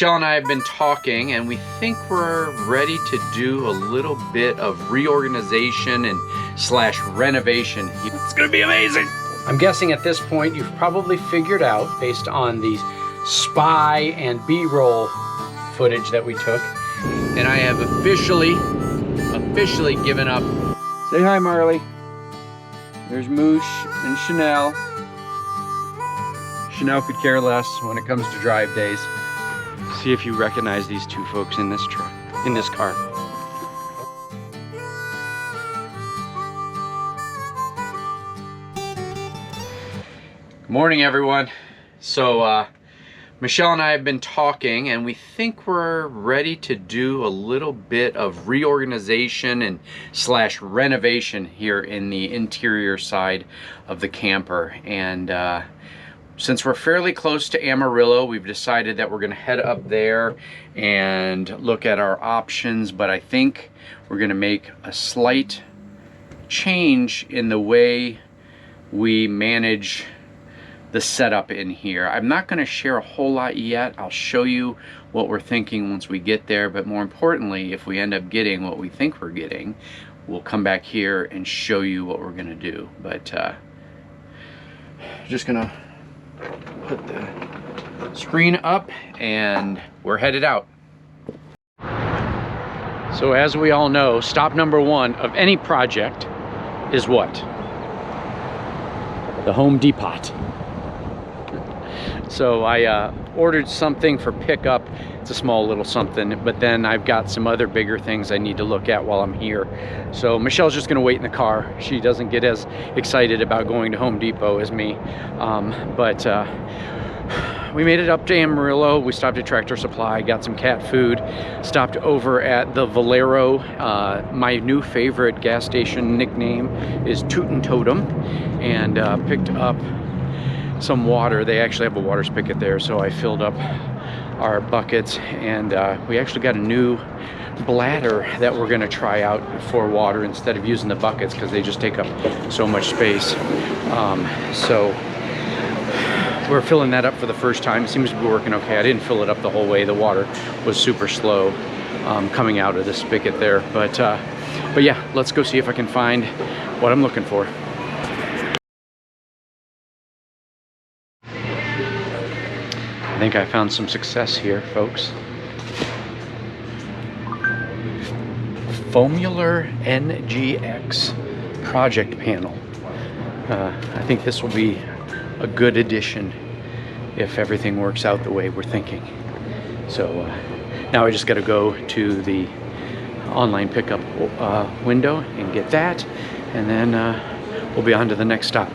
Michelle and I have been talking, and we think we're ready to do a little bit of reorganization and slash renovation. It's gonna be amazing. I'm guessing at this point you've probably figured out, based on the spy and B-roll footage that we took, and I have officially given up. Say hi, Marley. There's Moosh and Chanel. Chanel could care less when it comes to drive days. See if you recognize these two folks in this truck, in this car. Good morning, everyone. So Michelle and I have been talking, and we think we're ready to do a little bit of reorganization and slash renovation here in the interior side of the camper. And since we're fairly close to Amarillo, we've decided that we're gonna head up there and look at our options, but I think we're gonna make a slight change in the way we manage the setup in here. I'm not going to share a whole lot yet. I'll show you what we're thinking once we get there, but more importantly, if we end up getting what we think we're getting, we'll come back here and show you what we're going to do. But just gonna put the screen up and we're headed out. So as we all know, stop number one of any project is what? The Home Depot. So I ordered something for pickup. It's a small little something, but then I've got some other bigger things I need to look at while I'm here. So Michelle's just gonna wait in the car. She doesn't get as excited about going to Home Depot as me. We made it up to Amarillo. We stopped at Tractor Supply, got some cat food, stopped over at the Valero. My new favorite gas station nickname is Tootin' Totem, and picked up some water. They actually have a water spigot there, so I filled up our buckets, and we actually got a new bladder that we're gonna try out for water instead of using the buckets because they just take up so much space. So we're filling that up for the first time. It seems to be working okay. I didn't fill it up the whole way. The water was super slow coming out of the spigot there, but yeah, let's go see if I can find what I'm looking for. I think I found some success here, folks. Foamular NGX project panel. I think this will be a good addition if everything works out the way we're thinking. So now I just got to go to the online pickup window and get that, and then we'll be on to the next stop.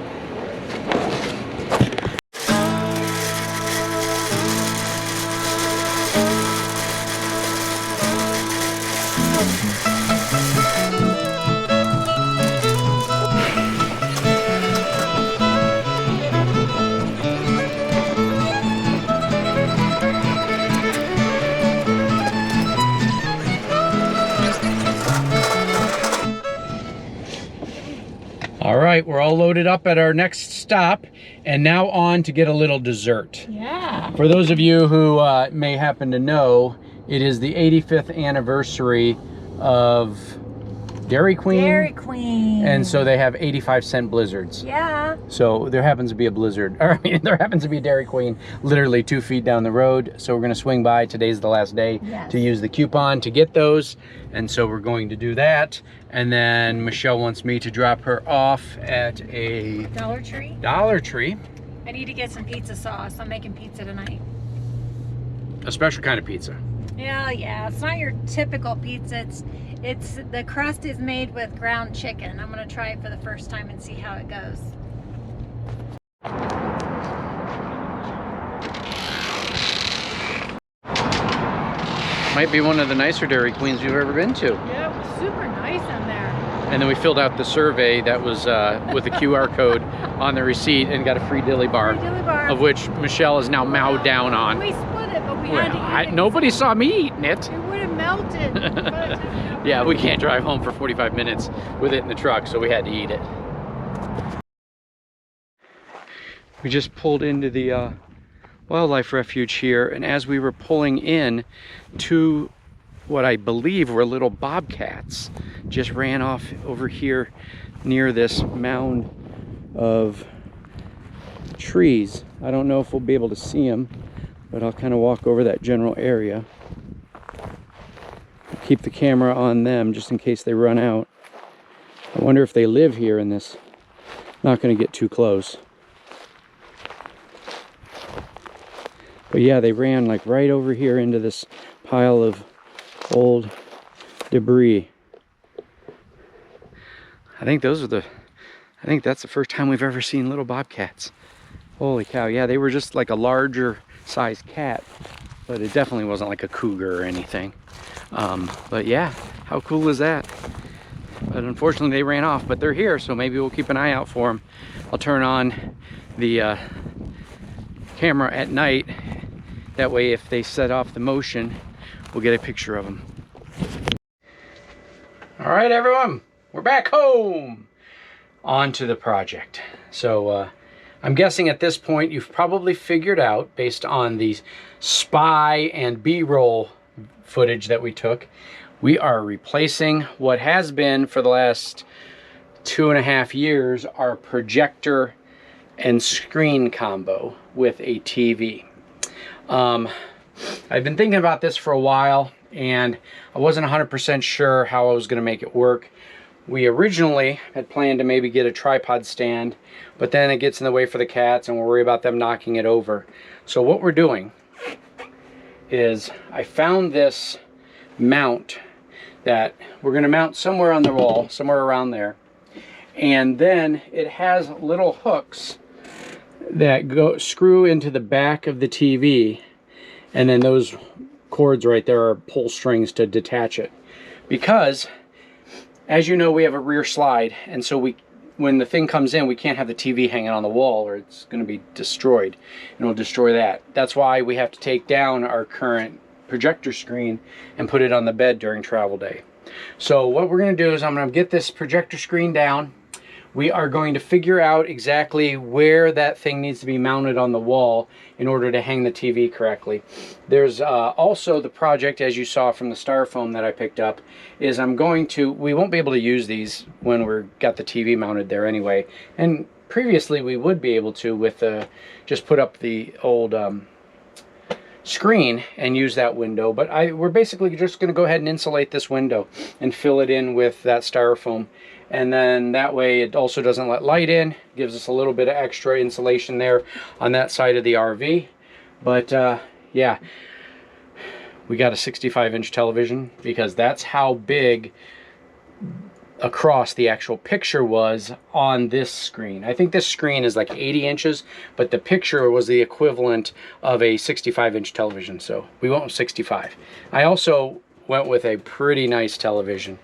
All right, we're all loaded up at our next stop, and now on to get a little dessert. Yeah. For those of you who may happen to know, it is the 85th anniversary of Dairy Queen. Dairy Queen. And so they have 85-cent blizzards. Yeah. So there happens to be a blizzard, or I mean, there happens to be a Dairy Queen literally 2 feet down the road. So we're gonna swing by. Today's the last day to use the coupon to get those. And so we're going to do that. And then Michelle wants me to drop her off at a Dollar Tree. Dollar Tree. I need to get some pizza sauce. I'm making pizza tonight. A special kind of pizza. Yeah. It's not your typical pizza. It's the crust is made with ground chicken. I'm gonna try it for the first time and see how it goes. Might be one of the nicer Dairy Queens you've ever been to. Yeah, it was super nice in there. And then we filled out the survey that was with the QR code on the receipt and got a free dilly bar, of which Michelle is now mowed down on. We split it, but we had to eat it. Nobody saw me eating it. It would have melted. Yeah, we can't drive home for 45 minutes with it in the truck, so we had to eat it. We just pulled into the wildlife refuge here, and as we were pulling in, two what I believe were little bobcats just ran off over here near this mound of trees. I don't know if we'll be able to see them, but I'll kind of walk over that general area. Keep the camera on them just in case they run out. I wonder if they live here in this. Not going to get too close. But yeah, they ran like right over here into this pile of old debris. I think that's the first time we've ever seen little bobcats. Holy cow, yeah, they were just like a larger sized cat, but it definitely wasn't like a cougar or anything. But yeah, how cool is that? But unfortunately they ran off, but they're here, so maybe we'll keep an eye out for them. I'll turn on the camera at night. That way if they set off the motion, we'll get a picture of them. All right, everyone, we're back home. On to the project. So I'm guessing at this point you've probably figured out, based on the spy and B-roll footage that we took, we are replacing what has been for the last 2.5 years our projector and screen combo with a TV. I've been thinking about this for a while, and I wasn't 100% sure how I was going to make it work. We originally had planned to maybe get a tripod stand, but then it gets in the way for the cats and we'll worry about them knocking it over. So what we're doing is I found this mount that we're going to mount somewhere on the wall, somewhere around there. And then it has little hooks that screw into the back of the TV, and then those cords right there are pull strings to detach it. Because, as you know, we have a rear slide, and so when the thing comes in, we can't have the TV hanging on the wall or it's going to be destroyed, and it'll destroy that. That's why we have to take down our current projector screen and put it on the bed during travel day. So what we're going to do is I'm going to get this projector screen down. We are going to figure out exactly where that thing needs to be mounted on the wall in order to hang the TV correctly. There's also the project, as you saw from the styrofoam that I picked up, is we won't be able to use these when we've got the TV mounted there anyway. And previously we would be able to with just put up the old screen and use that window, but we're basically just going to go ahead and insulate this window and fill it in with that styrofoam, and then that way it also doesn't let light in, gives us a little bit of extra insulation there on that side of the RV. But yeah, we got a 65-inch television because that's how big across the actual picture was on this screen. I think this screen is like 80 inches, but the picture was the equivalent of a 65-inch television, so we went with 65. I also went with a pretty nice television.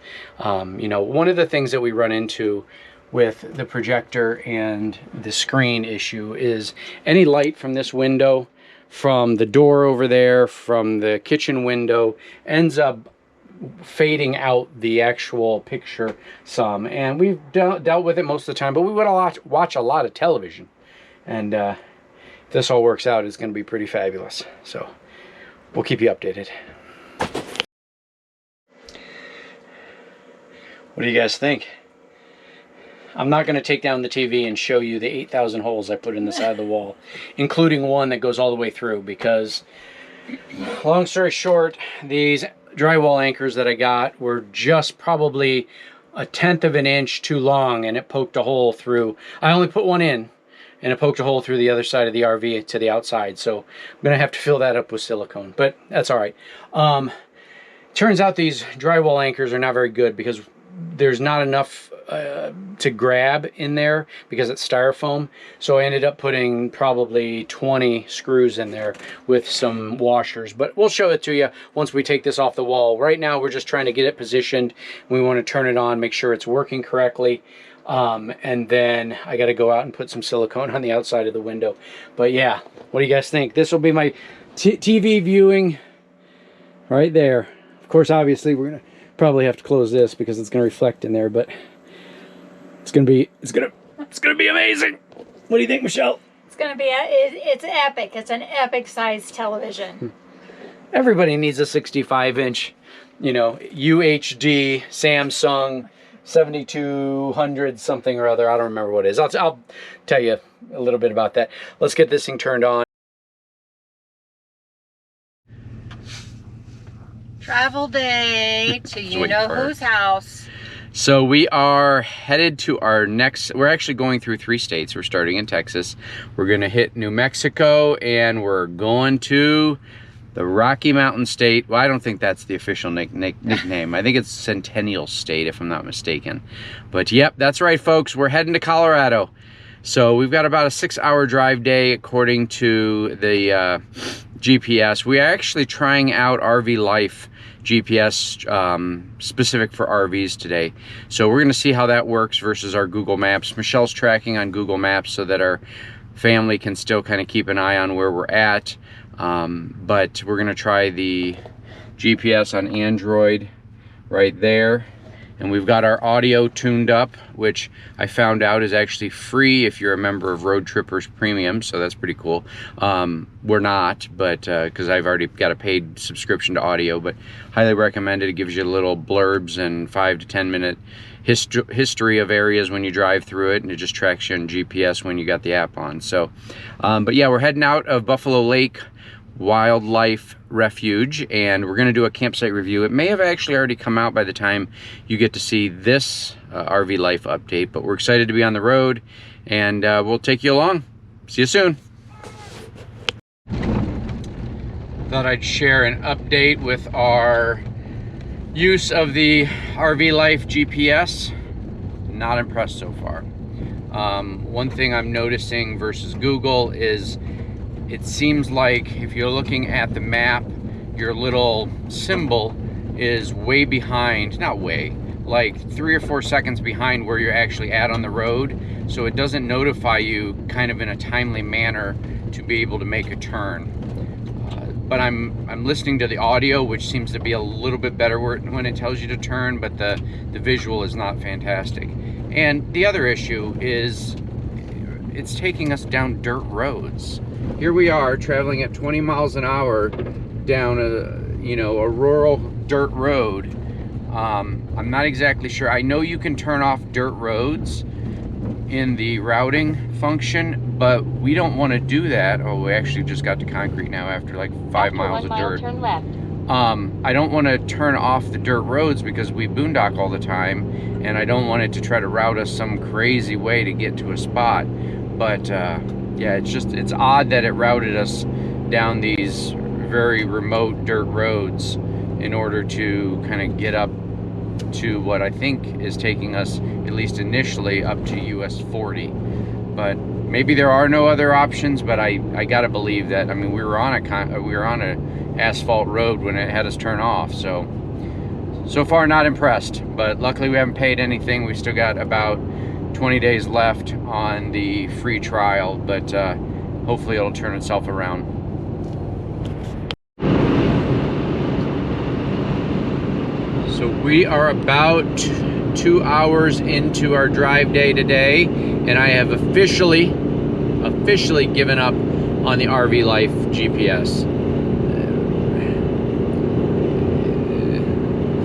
You know, one of the things that we run into with the projector and the screen issue is any light from this window, from the door over there, from the kitchen window, ends up fading out the actual picture some, and we've dealt with it most of the time, but we would watch a lot of television, and if this all works out, it's going to be pretty fabulous. So we'll keep you updated. What do you guys think? I'm not going to take down the TV and show you the 8,000 holes I put in the side of the wall, including one that goes all the way through, because long story short, these drywall anchors that I got were just probably 1/10 of an inch too long, and it poked a hole through. I only put one in, and it poked a hole through the other side of the RV to the outside, so I'm gonna have to fill that up with silicone, but that's all right. Turns out these drywall anchors are not very good because there's not enough to grab in there because it's styrofoam, so I ended up putting probably 20 screws in there with some washers, but we'll show it to you once we take this off the wall. Right now we're just trying to get it positioned. We want to turn it on, make sure it's working correctly, and then I got to go out and put some silicone on the outside of the window. But yeah, what do you guys think? This will be my TV viewing right there. Of course, obviously we're gonna probably have to close this because it's gonna reflect in there, but it's gonna be amazing. What do you think, Michelle? It's gonna be it's epic. It's an epic size television. Everybody needs a 65-inch, you know, UHD Samsung 7200 something or other. I don't remember what it is. I'll tell you a little bit about that. Let's get this thing turned on. Travel day to you know whose house. So we are headed to our next, we're actually going through 3 states. We're starting in Texas. We're gonna hit New Mexico, and we're going to the Rocky Mountain State. Well, I don't think that's the official nickname. I think it's Centennial State, if I'm not mistaken. But yep, that's right, folks. We're heading to Colorado. So we've got about a 6-hour drive day according to the GPS. We are actually trying out RV Life GPS specific for RVs today. So we're gonna see how that works versus our Google Maps. Michelle's tracking on Google Maps so that our family can still kind of keep an eye on where we're at. But we're gonna try the GPS on Android right there. And we've got our audio tuned up, which I found out is actually free if you're a member of Road Trippers Premium, so that's pretty cool. We're not, but because I've already got a paid subscription to audio, but highly recommend it. It gives you little blurbs and 5 to 10 minute history of areas when you drive through it, and it just tracks you on GPS when you got the app on. So, but yeah, we're heading out of Buffalo Lake Wildlife Refuge, and we're going to do a campsite review. It may have actually already come out by the time you get to see this RV Life update, but we're excited to be on the road, and we'll take you along. See you soon. Thought I'd share an update with our use of the RV Life GPS. Not impressed so far. One thing I'm noticing versus Google is it seems like if you're looking at the map, your little symbol is way behind, not way, like 3 or 4 seconds behind where you're actually at on the road. So it doesn't notify you kind of in a timely manner to be able to make a turn. But I'm listening to the audio, which seems to be a little bit better when it tells you to turn, but the visual is not fantastic. And the other issue is it's taking us down dirt roads. Here we are traveling at 20 miles an hour down a rural dirt road. I'm not exactly sure. I know you can turn off dirt roads in the routing function, but we don't want to do that. Oh, we actually just got to concrete now after like 5 miles of dirt. Turn left. I don't want to turn off the dirt roads because we boondock all the time, and I don't want it to try to route us some crazy way to get to a spot. But yeah, it's odd that it routed us down these very remote dirt roads in order to kind of get up to what I think is taking us, at least initially, up to US 40. But maybe there are no other options, but I gotta believe that. I mean, we were on a asphalt road when it had us turn off, so far not impressed. But luckily we haven't paid anything. We still got about 20 days left on the free trial, but hopefully it'll turn itself around. So we are about 2 hours into our drive day today, and I have officially given up on the RV Life GPS.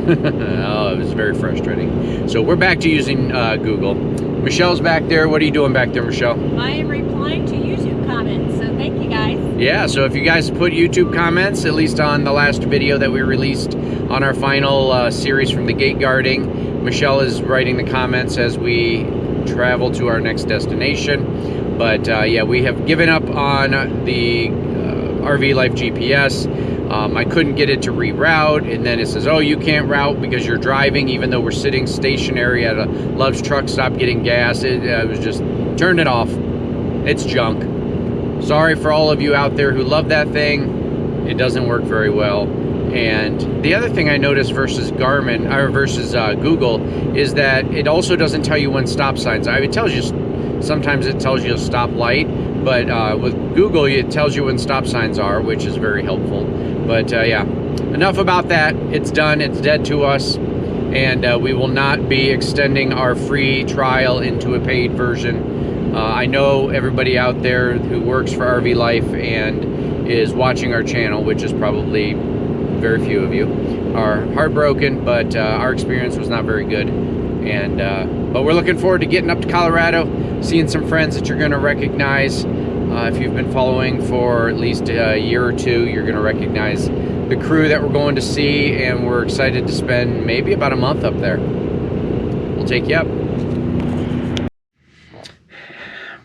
Oh, it was very frustrating. So we're back to using Google. Michelle's back there. What are you doing back there, Michelle? I am replying to YouTube comments, so thank you guys. Yeah, so if you guys put YouTube comments, at least on the last video that we released on our final series from the gate guarding, Michelle is writing the comments as we travel to our next destination. But yeah, we have given up on the RV Life GPS. I couldn't get it to reroute, and then it says, oh, you can't route because you're driving, even though we're sitting stationary at a Love's truck stop getting gas. It was just, turned it off. It's junk. Sorry for all of you out there who love that thing. It doesn't work very well. And the other thing I noticed versus Garmin, or versus Google, is that it also doesn't tell you when stop signs are. It tells you, sometimes it tells you a stop light, but with Google, it tells you when stop signs are, which is very helpful. But yeah, enough about that. It's done. It's dead to us. And we will not be extending our free trial into a paid version I know everybody out there who works for RV Life and is watching our channel, which is probably very few of you, are heartbroken, but our experience was not very good. And but we're looking forward to getting up to Colorado, seeing some friends that you're going to recognize. If you've been following for at least a year or two, you're going to recognize the crew that we're going to see, and we're excited to spend maybe about a month up there. We'll take you up.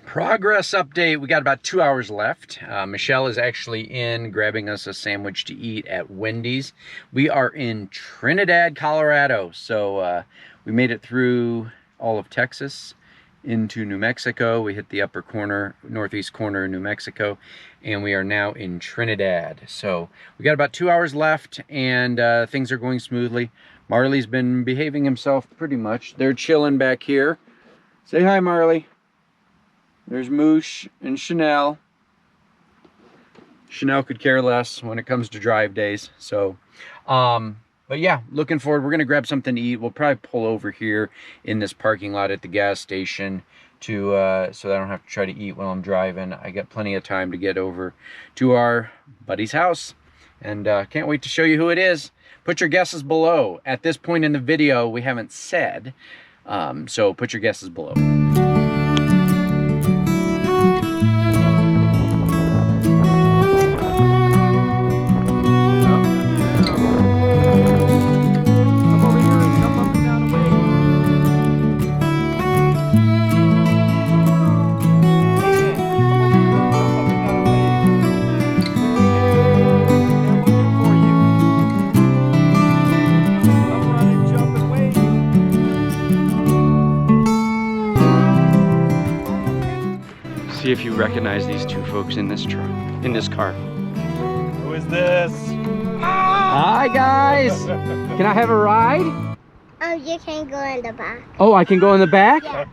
Progress update. We got about 2 hours left. Michelle is actually in grabbing us a sandwich to eat at Wendy's. We are in Trinidad, Colorado. So we made it through all of Texas into New Mexico. We hit the upper corner, northeast corner of New Mexico, and we are now in Trinidad. So we got about 2 hours left, and things are going smoothly. Marley's been behaving himself pretty much. They're chilling back here. Say hi, Marley. There's Moosh and Chanel. Chanel could care less when it comes to drive days. So, but yeah, looking forward. We're gonna grab something to eat. We'll probably pull over here in this parking lot at the gas station to so that I don't have to try to eat while I'm driving. I got plenty of time to get over to our buddy's house, and can't wait to show you who it is. Put your guesses below. At this point in the video, we haven't said, so put your guesses below. See if you recognize these two folks in this truck, in this car. Who is this? Hi guys! Can I have a ride? Oh, you can go in the back. Oh, I can go in the back? Yeah.